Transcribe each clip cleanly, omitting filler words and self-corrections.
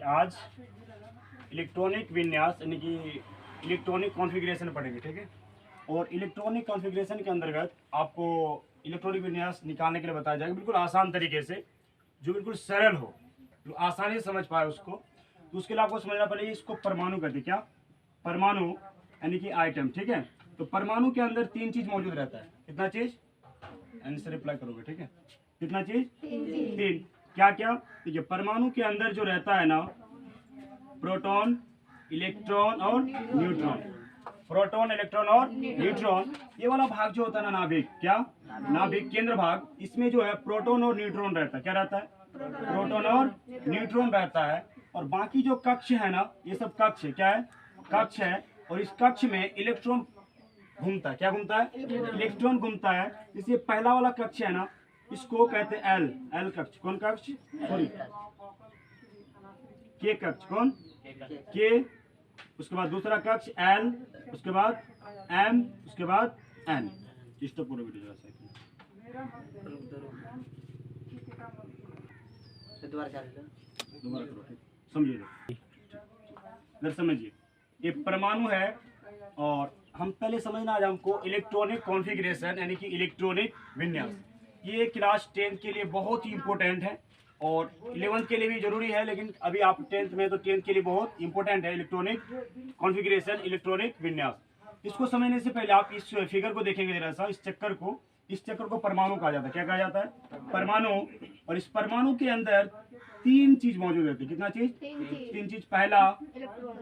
कि आज इलेक्ट्रॉनिक विन्यास यानी कि इलेक्ट्रॉनिक कॉन्फ़िगरेशन पढ़ेंगे, ठीक है। और इलेक्ट्रॉनिक कॉन्फ़िगरेशन के अंतर्गत आपको इलेक्ट्रॉनिक विन्यास निकालने के लिए बताया जाएगा बिल्कुल आसान तरीके से, जो बिल्कुल सरल हो, जो आसानी से समझ पाए उसको। तो उसके लिए आपको समझना पड़ेगा इसको परमाणु कहते हैं। क्या? परमाणु यानी कि आइटम, ठीक है। तो परमाणु के अंदर तीन चीज मौजूद रहता है। कितना चीज? आंसर रिप्लाई करोगे, ठीक है। कितना चीज? तीन। क्या क्या? देखिए परमाणु के अंदर जो रहता है ना, प्रोटॉन, इलेक्ट्रॉन और न्यूट्रॉन। प्रोटॉन, इलेक्ट्रॉन और न्यूट्रॉन, ये वाला भाग जो होता है ना नाभिक, क्या? नाभिक केंद्र भाग, इसमें जो है प्रोटॉन और न्यूट्रॉन रहता है। क्या रहता है? प्रोटॉन और न्यूट्रॉन रहता है। और बाकी जो कक्ष है ना, ये सब कक्ष है। क्या है? कक्ष है। और इस कक्ष में इलेक्ट्रॉन घूमता है। क्या घूमता है? इलेक्ट्रॉन घूमता है। इसलिए पहला वाला कक्ष है ना, इसको कहते हैं एल। एल कक्ष। कौन कक्ष? सॉरी, के कक्ष। कौन? के। उसके बाद दूसरा कक्ष एल, उसके बाद एम, उसके बाद एन। इस तो पूरा वीडियो दोबारा करो, समझिए इधर, समझिए। ये परमाणु है। और हम पहले समझना आज हमको इलेक्ट्रॉनिक कॉन्फ़िगरेशन यानी कि इलेक्ट्रॉनिक विन्यास। ये क्लास 10 के लिए बहुत ही इंपॉर्टेंट है और 11th के लिए भी जरूरी है, लेकिन अभी आप 10th में, तो 10th के लिए बहुत इंपॉर्टेंट है इलेक्ट्रॉनिक कॉन्फ़िगरेशन, इलेक्ट्रॉनिक विन्यास। इसको समझने से पहले आप इस फिगर को देखेंगे जरा सा, इस चक्कर को। इस चक्कर को परमाणु कहा जाता है। क्या कहा जाता है? परमाणु। और इस परमाणु के अंदर तीन चीज मौजूद रहती है। कितना चीज? तीन चीज। पहला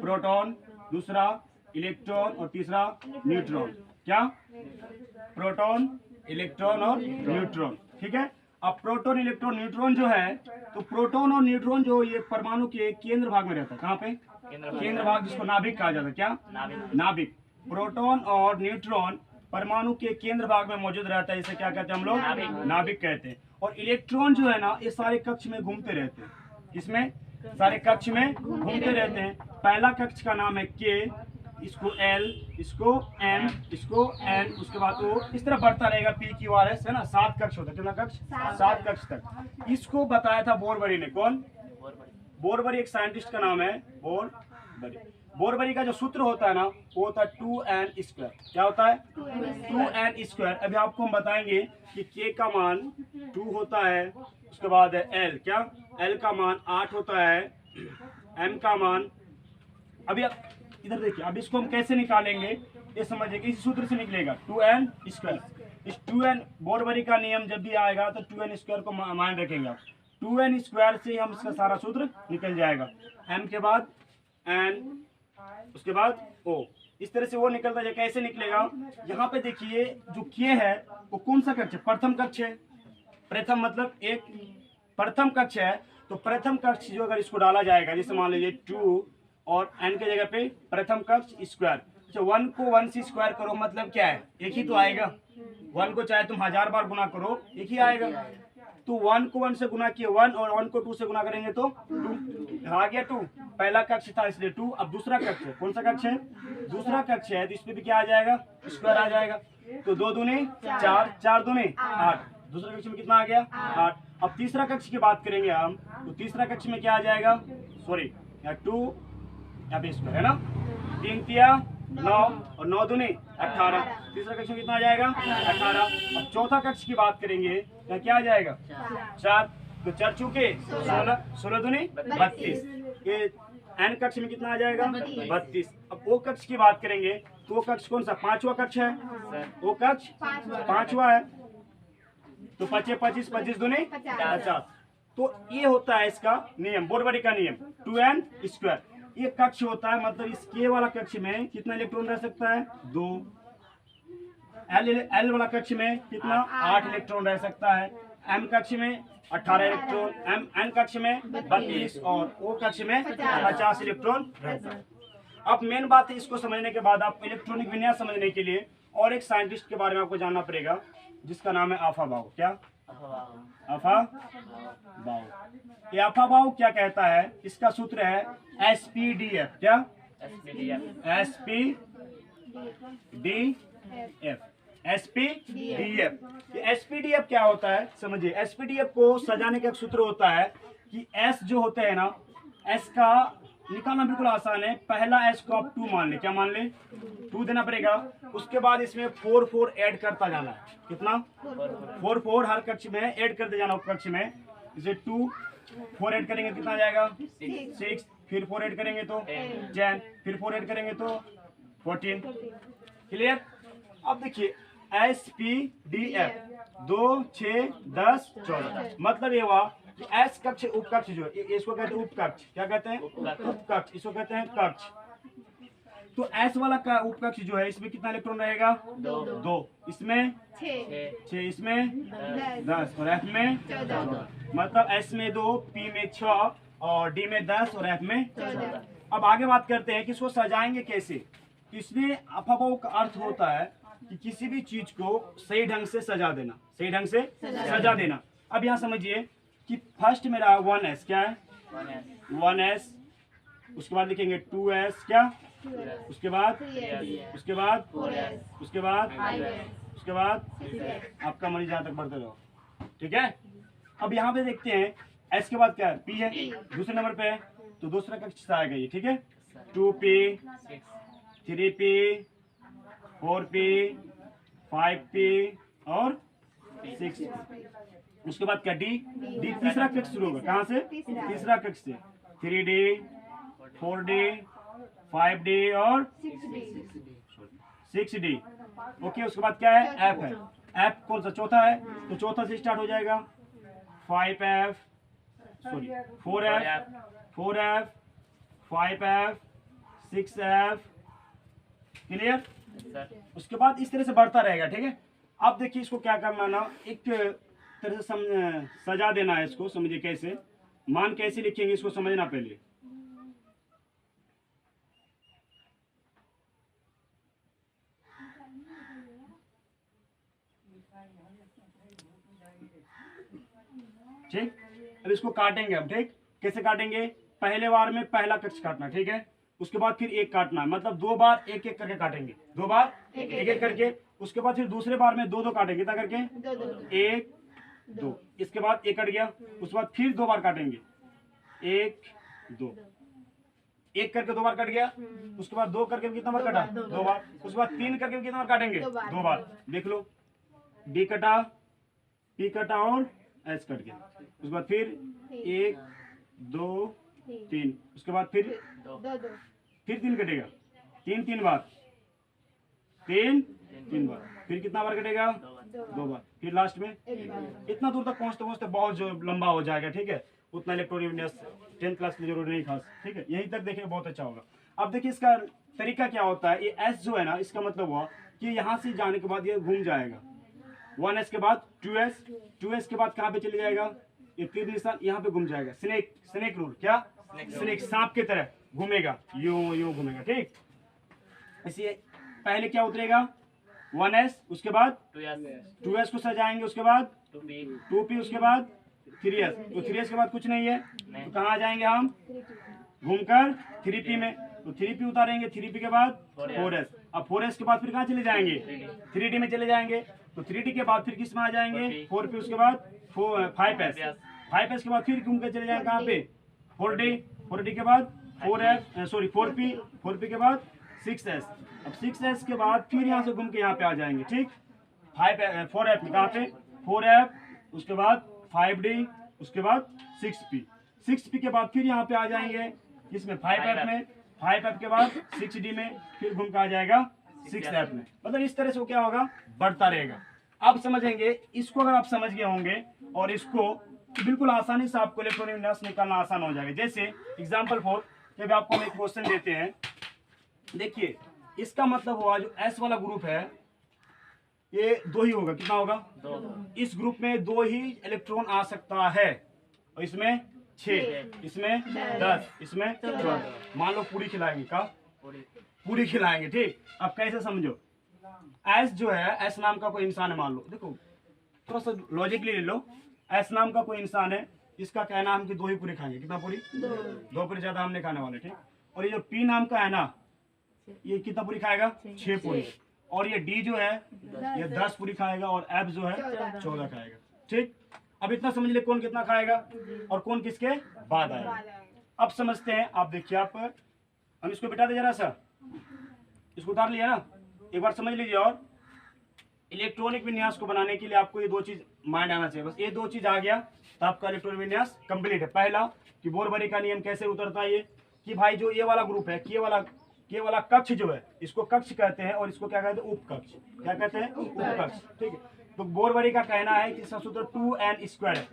प्रोटॉन, दूसरा इलेक्ट्रॉन और तीसरा न्यूट्रॉन। क्या? प्रोटॉन, इलेक्ट्रॉन और न्यूट्रॉन, ठीक है। अब प्रोटॉन, इलेक्ट्रॉन, न्यूट्रॉन जो है, तो प्रोटॉन और न्यूट्रॉन जो ये परमाणु के केंद्र भाग में रहता है। कहाँ पे? केंद्र भाग, जिसको नाभिक कहा जाता है। क्या? नाभिक। प्रोटॉन और न्यूट्रॉन परमाणु के केंद्र भाग में मौजूद रहता है। इसे क्या कहते हैं हम लोग? नाभिक कहते हैं। और इलेक्ट्रॉन जो है ना, ये सारे कक्ष में घूमते रहते हैं। किसमें? सारे कक्ष में घूमते रहते हैं। पहला कक्ष का नाम है के, इसको एल, इसको एम, इसको एन, उसके बाद ओ, इस तरह बढ़ता रहेगा। पी क्यू आर एस, है ना। 7 कक्ष होता है। कितना कक्ष? 7 कक्ष तक। इसको बताया था बोरबरी ने। कौन? बोरबरी एक साइंटिस्ट का नाम है, बोरबरी। बोरबरी का जो सूत्र होता है ना, वो होता है 2n²। क्या होता है? 2n²। अभी आपको हम बताएंगे कि k का मान 2 होता है, उसके बाद l, क्या? l का मान 8 होता है, m का मान, अभी इधर देखिए, अब इसको हम कैसे निकालेंगे ये समझिए। इस सूत्र से निकलेगा 2n²। इस 2n, बोरबरी का नियम जब भी आएगा तो 2n² को मान रखेंगे। 2n² से हम इसका सारा सूत्र निकल जाएगा। m के बाद n, उसके बाद o, इस तरह से वो निकलता है। कैसे निकलेगा? यहाँ पे देखिए, जो के है वो कौन सा कक्ष है? प्रथम कक्ष है। प्रथम मतलब एक प्रथम कक्ष है। तो प्रथम कक्ष जो, अगर इसको डाला जाएगा, जैसे मान लीजिए 2 और n के जगह पे प्रथम कक्ष स्क्वायर। अच्छा, 1 को 1 से स्क्वायर करो, मतलब क्या है? एक ही तो आएगा। 1 को चाहे तुम 1000 बार गुना करो, एक ही आएगा। तो 1 को 1 से गुना किए 1, और 1 को 2 से गुना करेंगे तो 2 आ गया। 2 पहला कक्ष था इसलिए 2। अब दूसरा कक्ष है। कौन सा कक्ष है? दूसरा कक्ष है, तो इसमें भी क्या आ जाएगा? स्क्वायर आ जाएगा। तो 2 दूनी 4, 4 दूनी 8। दूसरा कक्ष में कितना आ गया? 8। अब तीसरा कक्ष की बात करेंगे हम, तो तीसरा कक्ष में क्या आ जाएगा? सॉरी, 2 यहाँ पे स्क्वायर है ना। 3 तिया 9 और 9 दूनी 18। तीसरा कक्ष में कितना आ जाएगा? 18। अब चौथा कक्ष की बात करेंगे, तो क्या आ जाएगा? 4। तो 4 चूके 16, 16 दूनी 32। ये n कक्ष में कितना आ जाएगा? 32। अब ओ कक्ष की बात करेंगे, तो वो कक्ष कौन सा? 5वां कक्ष है। वो कक्ष 5वां है। तो 25 25, 25 दूनी 50। तो ये होता है इसका नियम, बोरबरी का नियम, 2n²। ये कक्ष होता है, मतलब इस के वाला कक्ष में कितना इलेक्ट्रॉन रह सकता है? 2। एल वाला कक्ष में कितना? 8 इलेक्ट्रॉन रह सकता है। एम कक्ष में 18 इलेक्ट्रॉन, एन कक्ष में 32 और ओ कक्ष में 50 इलेक्ट्रॉन रहता है। अब मेन बात है, इसको समझने के बाद आप इलेक्ट्रॉनिक विन्यास समझने के लिए और एक साइंटिस्ट के बारे में आपको जानना पड़ेगा, जिसका नाम है अफाबाउ। क्या? अफाबाउ। ये अफाबाउ क्या कहता है? इसका सूत्र है SPDF। क्या? SPDF क्या होता है समझिए। SPDF को सजाने का एक सूत्र होता है कि S जो होता है ना, एस का निकालना बिल्कुल आसान है। पहला एस को आप 2 मान ले, क्या मान ले, 2 देना पड़ेगा। उसके बाद इसमें 4 4 ऐड करता जाना है। कितना, 4 4 हर कक्ष में ऐड करते जाना। उपकक्ष में इसे 2 4 ऐड करेंगे कितना आ जाएगा, 6, फिर 4 ऐड करेंगे तो 10, फिर 4 ऐड करेंगे तो 14। क्लियर। अब देखिए एस पी डी एफ 2 6 10 14, मतलब ये हुआ कि एस कक्ष उपकक्ष जो है इसको कहते हैं उपकक्ष। क्या कहते हैं, उपकक्ष। इसको कहते हैं कक्ष। तो एस वाला का उपकक्ष जो है इसमें कितना इलेक्ट्रॉन रहेगा, 2। इसमें 6, इसमें 10 और एफ में 14। मतलब एस में 2, पी में 6 और डी में 10 और एफ में 14। अब आगे बात करते हैं कि इसको सजाएंगे कैसे। इसमें अफवाहों का अर्थ होता है कि किसी भी चीज को सही ढंग से सजा देना, सही ढंग से सजा देना। अब यहाँ समझिए कि फर्स्ट मेरा 1s क्या है, 1s, उसके बाद लिखेंगे 2s क्या, उसके बाद 4s, उसके बाद आपका मरीज जहाँ तक बढ़ते रहो। ठीक है। अब यहाँ पे देखते हैं एस के बाद क्या है, पी है, दूसरे नंबर पे है, तो दूसरा कक्ष आएगा ये। ठीक है, 2p 3p 4p 5p और 6p। उसके बाद क्या, डी तीसरा कक्ष शुरू होगा। कहाँ से, तीसरा कक्ष से 3d 4d 5d और 6d। ओके। उसके बाद क्या है, एफ है। एफ कौन सा, चौथा है, तो चौथा से स्टार्ट हो जाएगा 5f, sorry 4f 5f 6f। Clear. उसके बाद इस तरह से बढ़ता रहेगा। ठीक है। अब देखिए इसको क्या करना ना, एक तरह से सजा देना है इसको। समझिए कैसे, मान कैसे लिखेंगे इसको समझना पहले। ठीक। अब इसको काटेंगे हम। ठीक, कैसे काटेंगे, पहले बार में पहला कक्ष काटना। ठीक है। उसके बाद फिर एक काटना है, मतलब 2 बार एक एक करके काटेंगे, 2 बार एक एक करके। उसके बाद फिर दूसरे बार में 2 2 काटेंगे, कितना करके, 1 2। इसके बाद एक कट गया, उसके बाद फिर 2 बार काटेंगे, 1 2, एक करके 2 बार कट गया। उसके बाद 2 करके कितना बार कटा, 2 बार। उसके बाद 3 करके कितना बार काटेंगे, 2 बार। देख लो, डी कटा, पी कटा और एस कट गया। उसके बाद फिर 1 2 3, उसके बाद फिर 3 कटेगा, 3 बार, 3 बार, फिर कितना बार कटेगा, 2 बार, फिर लास्ट में। इतना दूर तक पहुंचते पहुंचते बहुत जो लंबा हो जाएगा। ठीक है, उतना इलेक्ट्रोनिक 10th क्लास की जरूरत नहीं खास। ठीक है, यहीं तक देखिए बहुत अच्छा होगा। अब देखिए इसका तरीका क्या होता है। ये एस जो है ना, इसका मतलब हुआ कि यहाँ से जाने के बाद ये घूम जाएगा। 1s के बाद 2s के बाद कहाँ पे चले जाएगा, ये तीर निशान यहाँ पे घूम जाएगा। स्नेक रूल, क्या, स्नेक, सांप की तरह घूमेगा, यूं यूं घूमेगा। ठीक, इसलिए पहले क्या उतरेगा, 1s, उसके बाद 2s को सजाएंगे, उसके बाद 2p, उसके बाद 3s। तो 3s के बाद कुछ नहीं है, तो कहाँ आ जाएंगे हम, घूमकर 3p में। तो 3p उतारेंगे, 3p के बाद 4s। अब 4s के बाद फिर कहाँ चले जाएंगे, 3d में चले जाएंगे। तो 3d के बाद फिर किस में आ जाएंगे, 4p, उसके बाद 5s के बाद फिर घूम के चले जाएंगे कहाँ पे, 4d के बाद 4p के बाद 6s। अब 6s के बाद फिर यहाँ से घूम के यहाँ पे आ जाएंगे। ठीक, 4f में, कहाँ पे, 4f, उसके बाद 5d, उसके बाद 6p के बाद फिर यहाँ पे आ जाएंगे इसमें 5f में, 5f के बाद 6d में, फिर घूम के आ जाएगा 6f में। मतलब इस तरह से क्या होगा, बढ़ता रहेगा। अब समझेंगे इसको, अगर आप समझ गए होंगे और इसको बिल्कुल आसानी से आपको इलेक्ट्रॉनिक विन्यास निकालना आसान हो जाएगा। जैसे एग्जाम्पल 4, जब आपको हम एक क्वेश्चन देते हैं, देखिए इसका मतलब हुआ जो एस वाला ग्रुप है ये 2 ही होगा। कितना होगा, 2। इस ग्रुप में 2 ही इलेक्ट्रॉन आ सकता है, और इसमें 6, इसमें 10, इसमें 14। मान लो पूरी खिलाएंगे, का पूरी खिलाएंगे। ठीक, अब कैसे समझो, एस जो है, एस नाम का कोई इंसान है, मान लो, देखो थोड़ा सा लॉजिकली ले लो। एस नाम का कोई इंसान है, इसका कहना हम कि 2 ही पूरी खाएंगे। कितना पूरी, 2 पूरी, ज्यादा हम नहीं खाने वाले। ठीक, और ये जो पी नाम का है ना, ये कितना पूरी खाएगा, 6 पूरी। और ये डी जो है ये 10 पूरी खाएगा, और एफ जो है 14 खाएगा। ठीक, अब इतना समझ ले कौन कितना खाएगा और कौन किसके बाद आएगा। अब समझते हैं, आप देखिए, आप हम इसको बिठा दे जरा सा, इसको उतार लिया ना, एक बार समझ लीजिए। और इलेक्ट्रॉनिक विन्यास को बनाने के लिए आपको ये दो चीज माइंड आना चाहिए, बस ये दो चीज आ गया तो आपका इलेक्ट्रॉनिक विन्यास कंप्लीट है। पहला कि बोरबरी का नियम कैसे उतरता है, ये कि भाई जो ये वाला ग्रुप है, ये वाला कक्ष जो है, इसको कक्ष कहते हैं और इसको क्या कहते हैं, उपकक्ष। क्या कहते हैं, उपकक्ष। ठीक है, तो बोरबरी का कहना है कि इसका सूत्र 2n² है।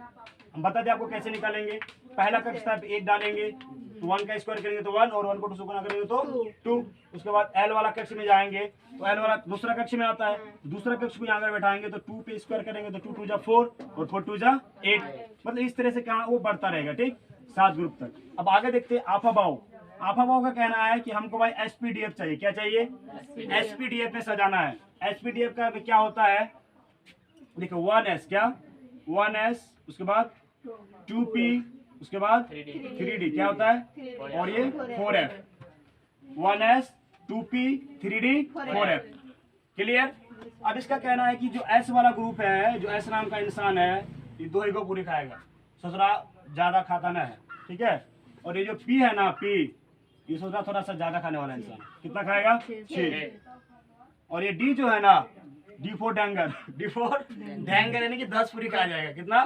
हम बता दें आपको कैसे निकालेंगे। पहला कक्ष था 1 डालेंगे तो 1 का स्क्वायर करेंगे तो 1 और 1 को 2 से गुणा करेंगे तो 2। उसके बाद L वाला कक्ष में जाएंगे तो L वाला दूसरा कक्ष में आता है, दूसरा कक्ष को यहाँ पर बैठाएंगे तो 2 पे स्क्वायर करेंगे तो 2 2 जा 4 और 4 2 जा 8। मतलब इस तरह से क्या वो बढ़ता रहेगा। ठीक, 7 ग्रुप तक। अब आगे देखते हैं आफाबाव। आफाबाव का कहना है कि हमको भाई SPDF चाहिए। क्या चाहिए, SPDF में सजाना है। SPDF का क्या होता है, देखो 1s, क्या 1s, उसके बाद 2p, उसके बाद 3d, क्या होता है, और ये 4f। 1s 2p 3d 4f। Clear. अब इसका कहना है कि जो S वाला ग्रुप है, जो S नाम का इंसान है, ये 2 ही को पूरी खाएगा, ससुरा ज्यादा खाता ना है। ठीक है, और ये जो P है ना, P, ये सोचना थोड़ा सा ज्यादा खाने वाला इंसान, कितना खाएगा, 6। और ये D जो है ना, D4 डैंगर, D4 डैंगर यानी कि 10 पूरी खा जाएगा। कितना,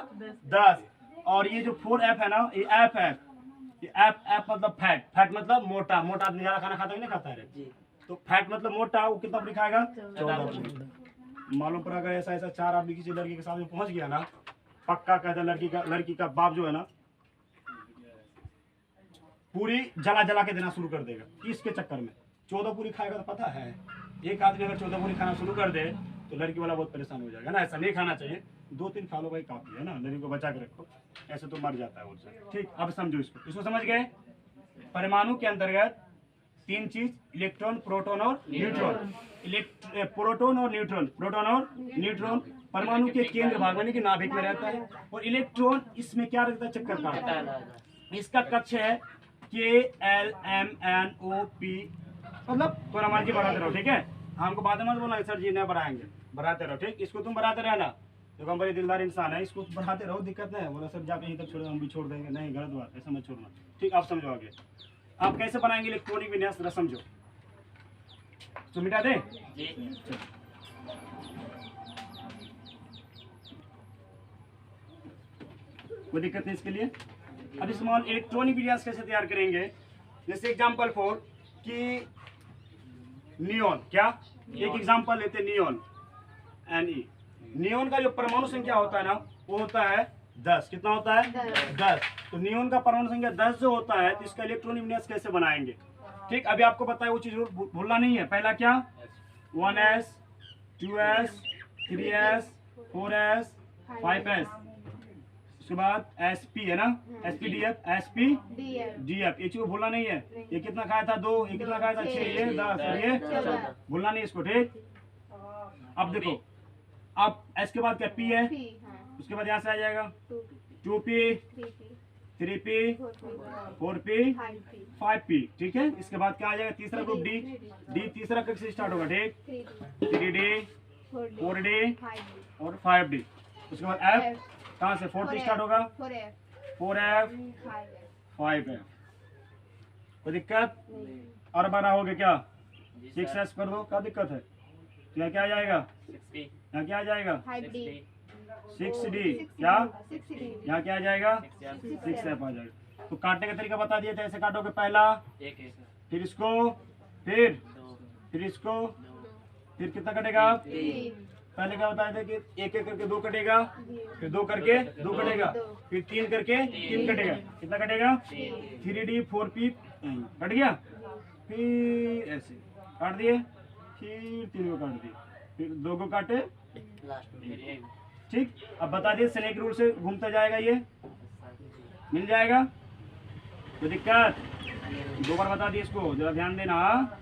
10। और ये जो 4f है ना, ये F है, ये F मतलब फैट, फैट मतलब मोटा, मोटा आदमी ज्यादा खाना खाता है, नहीं खाता है, तो फैट मतलब मोटा, वो कितना पूरी खाएगा, 14 पूरी। मालूम पड़ा, अगर ऐसा 4 आदमी किसी लड़की के साथ में पहुंच गया ना, पक्का कहता है लड़की का बाप जो है ना, पूरी जला जला के देना शुरू कर देगा। इसके चक्कर में 14 पूरी खाएगा तो पता है, एक आदमी अगर 14 पूरी खाना शुरू कर दे तो लड़की वाला बहुत परेशान हो जाएगा ना। ऐसा नहीं खाना चाहिए, 2-3 खा लो भाई, काफी है ना, लड़की को बचा के रखो, ऐसे तो मर जाता है उससे। ठीक, अब समझो इसको समझ गए। परमाणु के अंतर्गत 3 चीज, इलेक्ट्रॉन, प्रोटॉन और न्यूट्रॉन। प्रोटॉन और न्यूट्रॉन, प्रोटॉन और न्यूट्रॉन परमाणु के केंद्र भाग यानी कि नाभिक में रहता है, और इलेक्ट्रॉन इसमें क्या रहता है, चक्कर काटता है। इसका कक्ष है KLMNOP, मतलब थोड़ा मर्जी बढ़ाते रहो। ठीक है, हमको बाद में बोलना सर जी नहीं बढ़ाएंगे, बढ़ाते रहो। ठीक, इसको तुम बढ़ाते रहना, देखो हम बड़े दिलदार इंसान है, इसको बढ़ाते रहो, दिक्कत नहीं है। बोला सर जाके यहीं तक छोड़, हम भी छोड़ देंगे, नहीं गलत बात, ऐसा मत छोड़ना। ठीक, आप समझो आगे आप कैसे बनाएंगे इलेक्ट्रॉनिक विन्यास, जरा समझो। तो मिटा दे, कोई दिक्कत नहीं इसके लिए। अब इस मान इलेक्ट्रॉनिक विन्यास कैसे तैयार करेंगे, जैसे एग्जांपल फॉर कि नियॉन, क्या, एक एग्जांपल लेते हैं, नियॉन Ne। नियॉन का जो परमाणु संख्या होता है ना, वो होता है 10। कितना होता है, 10। तो नियॉन का परमाणु संख्या 10 जो होता है, तो इसका इलेक्ट्रॉनिक विन्यास कैसे बनाएंगे। ठीक, अभी आपको पता है, वो चीज भूलना नहीं है। पहला क्या, 1s 2s 3s 4s 5s, उसके बाद SP है ना, SPDF SPDF, ये चीज भूलना नहीं है। ये कितना खाया था, 2, ये कितना खाया था, 6, ये 10 और ये भूलना नहीं इसको। ठीक, अब देखो, अब S के बाद क्या, P है, उसके बाद यहाँ से आ जाएगा 2P 3P 4P 5P। ठीक है, इसके बाद क्या आ जाएगा, तीसरा ग्रुप D तीसरा कक्ष से स्टार्ट होगा। ठीक, 3D 4D और 5D। उसके बाद F कहाँ से, 4 से स्टार्ट होगा, 4F 5F। कोई दिक्कत, और बड़ा हो गया क्या, 6S कर दो, क्या दिक्कत है, यहाँ क्या आ जाएगा, यहाँ क्या आ जाएगा, 6D, क्या, यहाँ क्या आ जाएगा, 6F आ जाएगा। तो काटने का तरीका बता दिया था, ऐसे काटोगे, पहला, फिर इसको, फिर इसको, फिर कितना कटेगा, पहले क्या बताया था कि एक करके 2 कटेगा, फिर 2 करके 2 कटेगा, फिर 3 करके 3 कटेगा, कितना कटेगा, 3D 4P कट गया, फिर ऐसे काट दिए, फिर 3 को काट दिए, फिर 2 को काटे। ठीक, अब बता दिए स्नेक रूल से घूमता जाएगा, ये मिल जाएगा। तो दिक्कत, 2 बार बता दिए, इसको जरा ध्यान देना।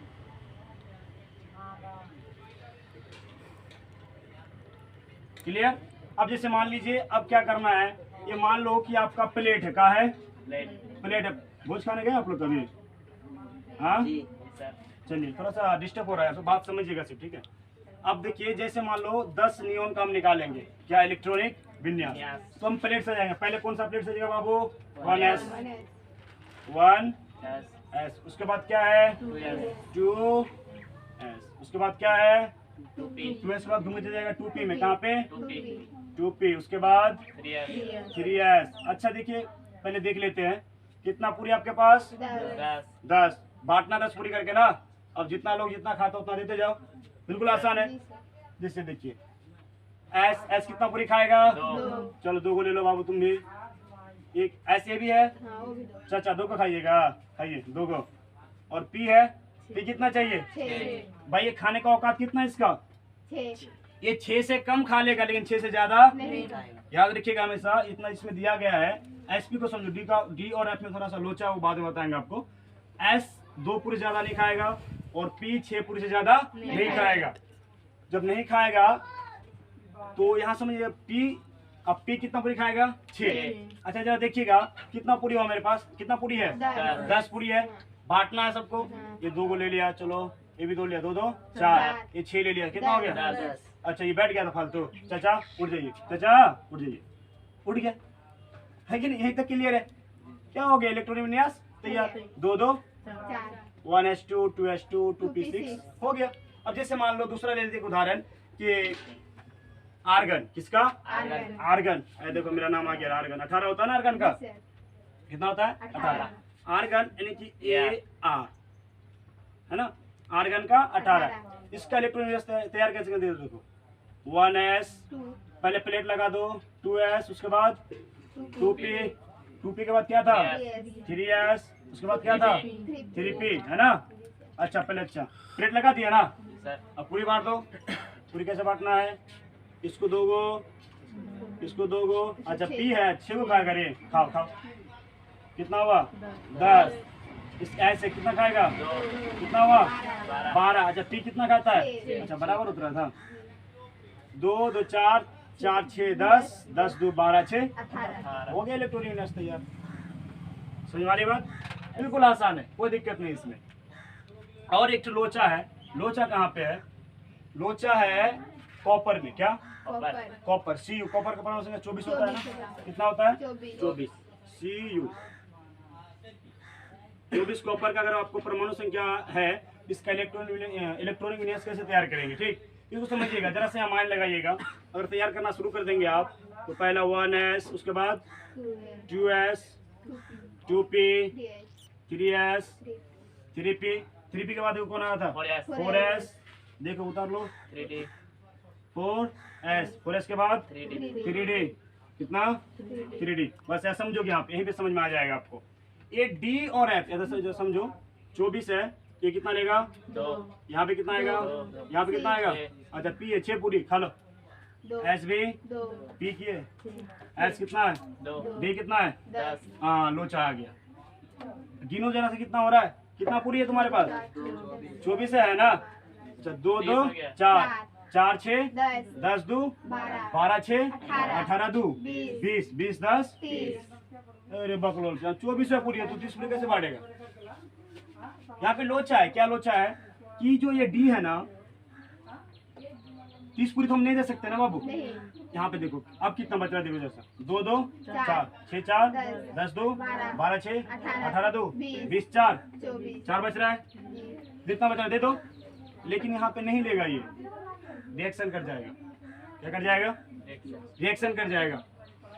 क्लियर। अब जैसे मान लीजिए, अब क्या करना है, ये मान लो कि आपका प्लेट है, कहा है, प्लेट है। भोज खाने गए आप लोग कभी, हाँ, चलिए थोड़ा सा डिस्टर्ब हो रहा है तो बात समझिएगा सिर्फ। ठीक है, अब देखिए, जैसे मान लो 10 नियॉन का हम निकालेंगे, क्या, इलेक्ट्रॉनिक विन्यास, तो हम प्लेट सजाएंगे। पहले कौन सा प्लेट सजेगा बाबू, 1s, 1 एस एस। उसके बाद क्या है 2 एस 2 एस। उसके बाद क्या है 2 पी 2 एस के बाद घूमते जाएगा 2 पी में, कहाँ पे 2 पी 2 पी। उसके बाद 3 एस 3 एस। अच्छा देखिए पहले देख लेते हैं कितना पूरी आपके पास 10 10। बांटना 10 पूरी करके ना। अब जितना लोग जितना खाता उतना देते जाओ, बिल्कुल आसान है। जैसे देखिए एस एस कितना पूरी खाएगा 2 चलो 2 को ले लो बाबू तुम भी। एक ऐसे भी है चाचा 2 को खाइएगा, खाइए 2 को। और पी है पी कितना चाहिए 6 भाई, ये खाने का औकात कितना है इसका, ये 6 से कम खा लेगा लेकिन 6 से ज्यादा याद रखिएगा हमेशा। इतना इसमें दिया गया है। एसपी को समझो, डी का डी और एफ में थोड़ा सा लोचा है, वो बाद में बताएंगे आपको। एस 2 पूरी ज्यादा नहीं खाएगा और पी 6 पूरी से ज्यादा नहीं खाएगा। जब नहीं खाएगा तो यहाँ समझिए पी, अब पी कितना पूरी खाएगा 6। अच्छा जरा देखिएगा कितना पूरी हुआ मेरे पास, कितना पूरी है 10 पूरी है। बांटना है सबको। ये 2 को ले लिया, चलो ये भी 2 लिया, 2 2 4, ये 6 ले लिया, कितना हो गया 10 अच्छा ये बैठ गया था फालतू। चाचा उठ जाइए, चाचा उठ जाइए, उठ गया है कि नहीं, यहीं तक क्लियर है। क्या हो गया इलेक्ट्रॉनिक विन्यास तैयार। 2 2 1s2 2s2 2p6 हो गया। अब जैसे मान लो दूसरा ले लेते हैं उदाहरण कि आर्गन, किसका आर्गन। देखो मेरा नाम आ गया आर्गन। 18 होता है ना आर्गन का, कितना होता है 18 आर्गन यानी कि ए आर है ना, आर्गन का 18। इसका इलेक्ट्रॉनिक तैयार कैसे कर दे देखो 1s पहले प्लेट लगा दो, 2s उसके बाद 2p के बाद क्या था 3s उसके बाद क्या था 3p है ना। अच्छा पहले अच्छा प्लेट लगा दिया ना। सर अब पूरी बांट दो। पूरी कैसे बांटना है, इसको 2 गो, इसको 2 गो। अच्छा पी है 6 को खाएगा रे, खाओ खाओ। कितना हुआ 10। इस ऐसे कितना खाएगा कितना हुआ 12। अच्छा पी कितना खाता है, अच्छा बराबर उतरा था। 2 2 4 4 6 10 10 2 12 6 हो गया इलेक्ट्रॉनिक विन्यास तैयार। समझ वाली बात, बिल्कुल आसान है, कोई दिक्कत नहीं इसमें। और एक लोचा है, लोचा कहाँ पे है, लोचा है कॉपर में। क्या कॉपर, सी यू, कॉपर का प्रोनाउंसिएशन 24 होता है ना, कितना होता है 24 सी यू 24 कॉपर का अगर आपको परमाणु संख्या है, इसका इलेक्ट्रॉनिक विन्यास कैसे तैयार करेंगे, ठीक इसको समझिएगा जरा से माइंड लगाइएगा। अगर तैयार करना शुरू कर देंगे आप तो पहला 1s उसके बाद 2s 2p 3s 3p के बाद देखो कौन आया था 4s, देखो उतार लो 3D 4s के बाद 3D 3d कितना 3d। बस ऐसा समझोगे आप, यहीं पे समझ में आ जाएगा आपको। ये डी और एफ ऐसा समझो 24 है, ये कितना लेगा 2 यहाँ पे कितना आएगा, यहाँ पे कितना आएगा। अच्छा पी है 6 पूरी खा लो। एस भी पी की है, एस कितना है 2 डी कितना है 10 हाँ लोचा आ गया। गिनो जरा से कितना हो रहा है, कितना पूरी है तुम्हारे पास 24 है ना। अच्छा 2 2 4 4 6 10 2 12 6 18 2 20 20 10 अरे बकलोल 24 है पूरी है तो 30 पूरी कैसे बांटेगा। यहाँ पे लोचा है, क्या लोचा है कि जो ये डी है ना 30 पूरी तो हम नहीं दे सकते ना बाबू। यहाँ पे देखो अब कितना बच रहा है, देखो जैसा 2 2 4 6 4 10 2 12 6 18 2 20 4 4 बच रहा है, जितना बच रहा है दे दो। लेकिन यहाँ पे नहीं लेगा, ये रिएक्शन कर जाएगा। क्या कर जाएगा, रिएक्शन कर जाएगा।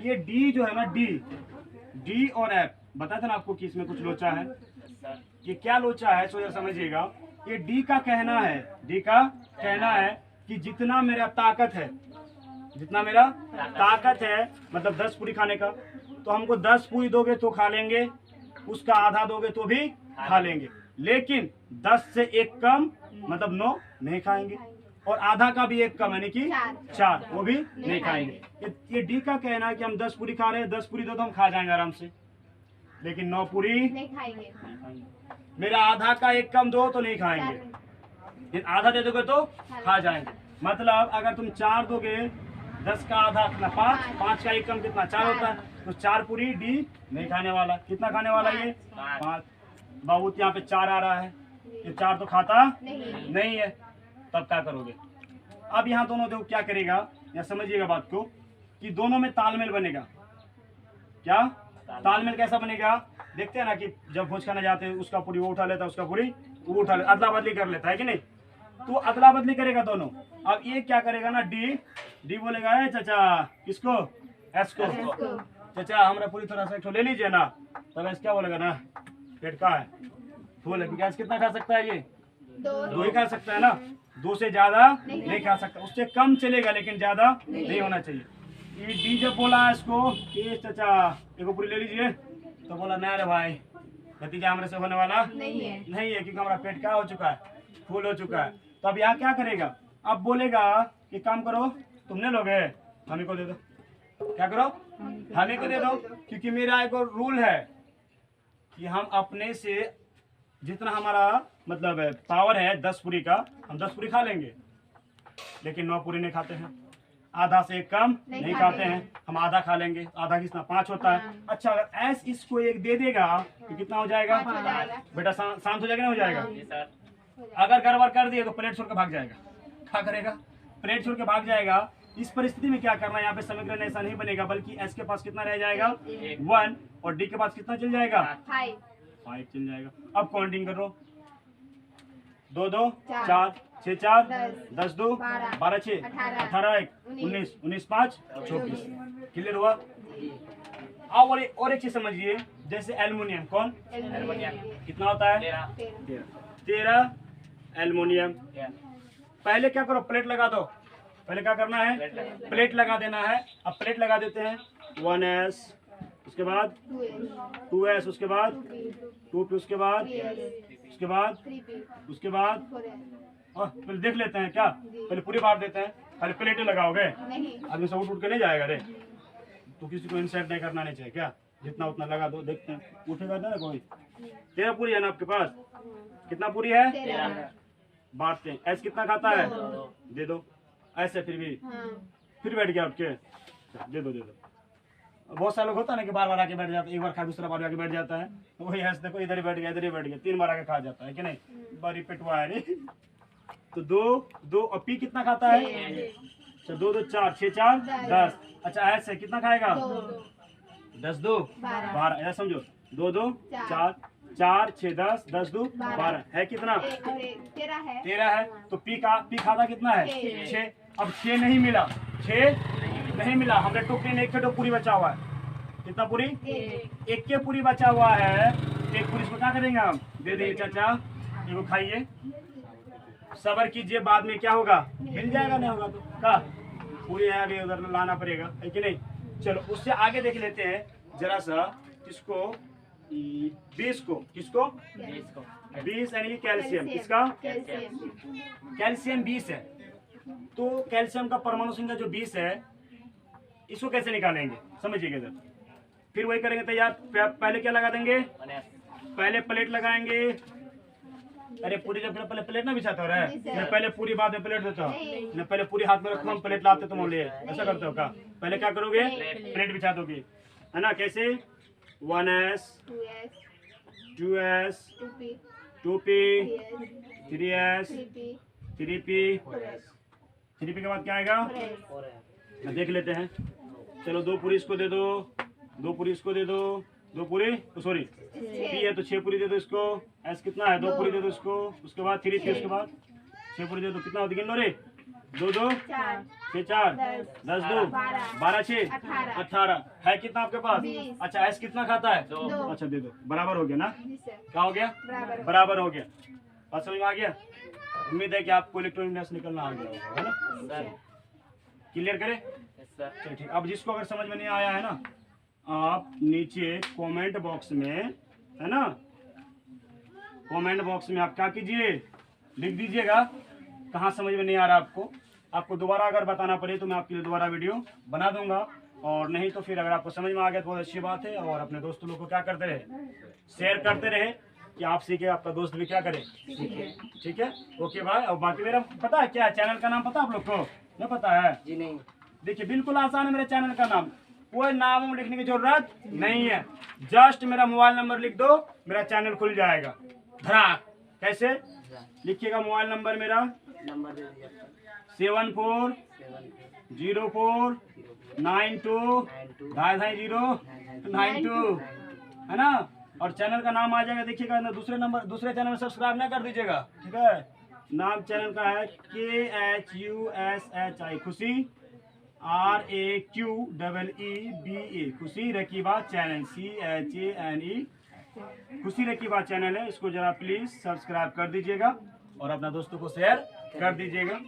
ये डी जो है ना डी और एफ बताया था ना आपको कि इसमें कुछ लोचा है। ये क्या लोचा है सो समझिएगा। ये डी का कहना है कि जितना मेरा ताकत है, जितना मेरा ताकत है मतलब 10 पूरी खाने का, तो हमको 10 पूरी दोगे तो खा लेंगे, उसका आधा दोगे तो भी खा लेंगे, लेकिन 10 से एक कम मतलब 9 नहीं खाएंगे, और आधा का भी एक कम यानी कि 4 वो भी नहीं खाएंगे। ये डी का कहना है कि हम 10 पूरी खा रहे हैं, 10 पूरी दो तो हम खा जाएंगे आराम से, लेकिन 9 पूरी नहीं खाएंगे। मेरा आधा का एक कम दो तो नहीं खाएंगे, आधा दे दोगे तो खा जाएंगे। मतलब अगर तुम 4 दोगे, 10 का आधा कितना 5 का एक कम कितना 4 होता है, तो 4 पूरी डी नहीं खाने वाला। कितना खाने वाला ये 5। बाबू यहाँ पे 4 आ रहा है, ये 4 तो खाता नहीं है, तब क्या करोगे। अब यहाँ दोनों देखो क्या करेगा, या समझिएगा बात को कि दोनों में तालमेल बनेगा। क्या तालमेल कैसा बनेगा, देखते हैं ना कि जब भोज खाने जाते हैं उसका पूरी वो उठा लेता है, उसका पूरी वो उठा लेता, अदला बदली कर लेता है कि नहीं। तो अदला बदली करेगा दोनों। अब ये क्या करेगा ना, डी बोलेगा है चाचा किसको, एस को, चाचा हमारा पूरी थोड़ा सा एक ले लीजिए ना। तब एस क्या बोलेगा ना, पेट का है फूल है, क्योंकि एस कितना खा सकता है, ये दो ही खा सकता है ना, दो से ज्यादा नहीं खा सकता, उससे कम चलेगा लेकिन ज्यादा नहीं होना चाहिए। ये डी जब बोला इसको कि चाचा एगो पूरी ले लीजिए, तो बोला ना रे भाई नतीजा हमारे से होने वाला नहीं है क्योंकि हमारा पेट क्या हो चुका है, फूल हो चुका है। तो अब यहाँ क्या करेगा, अब बोलेगा कि काम करो, तुमने लोगे हमें को दे दो, क्या करो हमें को दे दो, क्योंकि मेरा एक और रूल है कि हम अपने से जितना हमारा मतलब पावर है 10 पूरी का, हम 10 पूरी खा लेंगे, लेकिन 9 पूरी नहीं खाते हैं, आधा से कम नहीं खाते हैं, हम आधा खा लेंगे। आधा कितना 5 होता है। अच्छा अगर ऐस इसको एक दे देगा तो कितना हो जाएगा, बेटा शांत हो जाएगा, ना हो जाएगा। अगर गड़बड़ कर दिए तो प्लेट छोड़ के भाग जाएगा, क्या करेगा, प्लेट छोड़ के भाग जाएगा। इस परिस्थिति में क्या करना है, यहाँ पे समीकरण ऐसा नहीं बनेगा, बल्कि एस के पास कितना रह जाएगा 1 और डी के पास कितना चल जाएगा 5 चल जाएगा। अब काउंटिंग कर लो, 2 2 4 6 4 10 2 12 6 18 1 19 19 5 24। क्लियर हुआ। अब और एक चीज समझिए, जैसे एल्युमिनियम, कौन एल्युमिनियम कितना होता है 13 एल्युमिनियम। पहले क्या करो, प्लेट लगा दो, पहले क्या करना है, प्लेट लगा देना है। अब प्लेट लगा देते हैं 1s, उसके बाद 2s, उसके बाद 2p, उसके बाद पहले देख लेते हैं क्या, पहले पूरी बांट देते हैं, पहले प्लेटें लगाओगे, आदमी सब उठ के नहीं जाएगा रे, तो किसी को इंसल्ट नहीं करना नहीं चाहिए क्या, जितना उतना लगा दो, देखते हैं उठेगा ना कोई। 13 पूरी है ना आपके पास, कितना पूरी है, बांटते हैं। ऐसे कितना खाता है, दे दो, ऐसे फिर बैठ गया उठ के, दे दो। बहुत सारे लोग होता है ना कि बार बार आके बैठ जाता है, एक बार खा दूसरा बार आके बैठ जाता है, तो वही ऐसे देखो इधर ही बैठ गया 3 बार आके खा जाता है कि नहीं, बड़ी पिटवा है। तो 2 और पी कितना खाता है, अच्छा 2 2 4 6 4 10। अच्छा ऐसे कितना खाएगा 10 2 12, ऐसा समझो 2 2 4 4 6 10 10 2 12 है कितना 13 है। तो पी खाता कितना है 6। अब 6 नहीं मिला, 6 नहीं मिला, हमने टोकरी में एक पूरी बचा हुआ है, कितना पूरी, एक के पूरी बचा हुआ है, एक पूरी इसको क्या करेंगे हम, दे देंगे चाचा इसको खाइए, सबर कीजिए, बाद में क्या होगा मिल जाएगा, नहीं होगा तो क्या पूरी है, अभी उधर लाना पड़ेगा है कि नहीं। चलो उससे आगे देख लेते हैं जरा सा, किसको 20 को, किसको 20 यानी कैल्शियम, किसका कैल्शियम 20 है। तो कैल्शियम का परमाणु संख्या जो 20 है, इसको कैसे निकालेंगे समझिएगा इधर, फिर वही करेंगे तैयार। पहले क्या लगा देंगे, पहले प्लेट लगाएंगे, अरे पूरी जब पहले प्लेट ना बिछाते हो रहे, मैं पहले पूरी बाद में प्लेट देता हूँ, मैं पहले पूरी हाथ में रखता हूँ, प्लेट लाते तुम लिए, ऐसा करते हो क्या, पहले क्या करोगे प्लेट बिछा दोगे है ना, कैसे 1s 2s 2p 3s 3p के बाद क्या आएगा, देख लेते हैं। चलो 2 पूरी इसको दे दो, 2 पूरी इसको दे दो, 2 पूरी सॉरी पी है तो 6 पूरी दे दो इसको, एस कितना है 2 पूरी दे दो इसको, उसके बाद 3 उसके बाद 6 पूरी दे दो, कितना गिन लो रे 2 2 6 4 10 2 12 6 18 है कितना आपके पास। अच्छा एस कितना खाता है 2। अच्छा दे दो, बराबर हो गया ना, क्या हो गया बराबर हो गया, बात समझ में आ गया। उम्मीद है कि आपको इलेक्ट्रॉनिक निकलना आ गया है ना, क्लियर करें चलिए ठीक। अब जिसको अगर समझ में नहीं आया है ना, आप नीचे कमेंट बॉक्स में है ना, कमेंट बॉक्स में आप क्या कीजिए लिख दीजिएगा कहाँ समझ में नहीं आ रहा आपको दोबारा अगर बताना पड़े तो मैं आपके लिए दोबारा वीडियो बना दूंगा, और नहीं तो फिर अगर आपको समझ में आ गया तो बहुत अच्छी बात है। और अपने दोस्तों लोग को क्या करते रहे, शेयर करते रहे कि आप सीखे, आपका दोस्त भी क्या करे सीखे, ठीक है ओके भाई। और बाकी मेरा पता है क्या है, चैनल का नाम पता है आप लोग को, नहीं पता है जी, नहीं देखिए बिल्कुल आसान है मेरे चैनल का नाम, कोई नाम लिखने की जरूरत नहीं है, जस्ट मेरा मोबाइल नंबर लिख दो मेरा चैनल खुल जाएगा धड़ाक। कैसे लिखिएगा मोबाइल नंबर मेरा 740492 92 है ना, और चैनल का नाम आ जाएगा, देखिएगा ना, दूसरे चैनल में सब्सक्राइब ना कर दीजिएगा, ठीक है। नाम चैनल का है KHUSHI खुशी RAQEEBA खुशी रकीबा चैनल CHANE खुशी रकीबा चैनल है। इसको जरा प्लीज सब्सक्राइब कर दीजिएगा और अपना दोस्तों को शेयर कर दीजिएगा।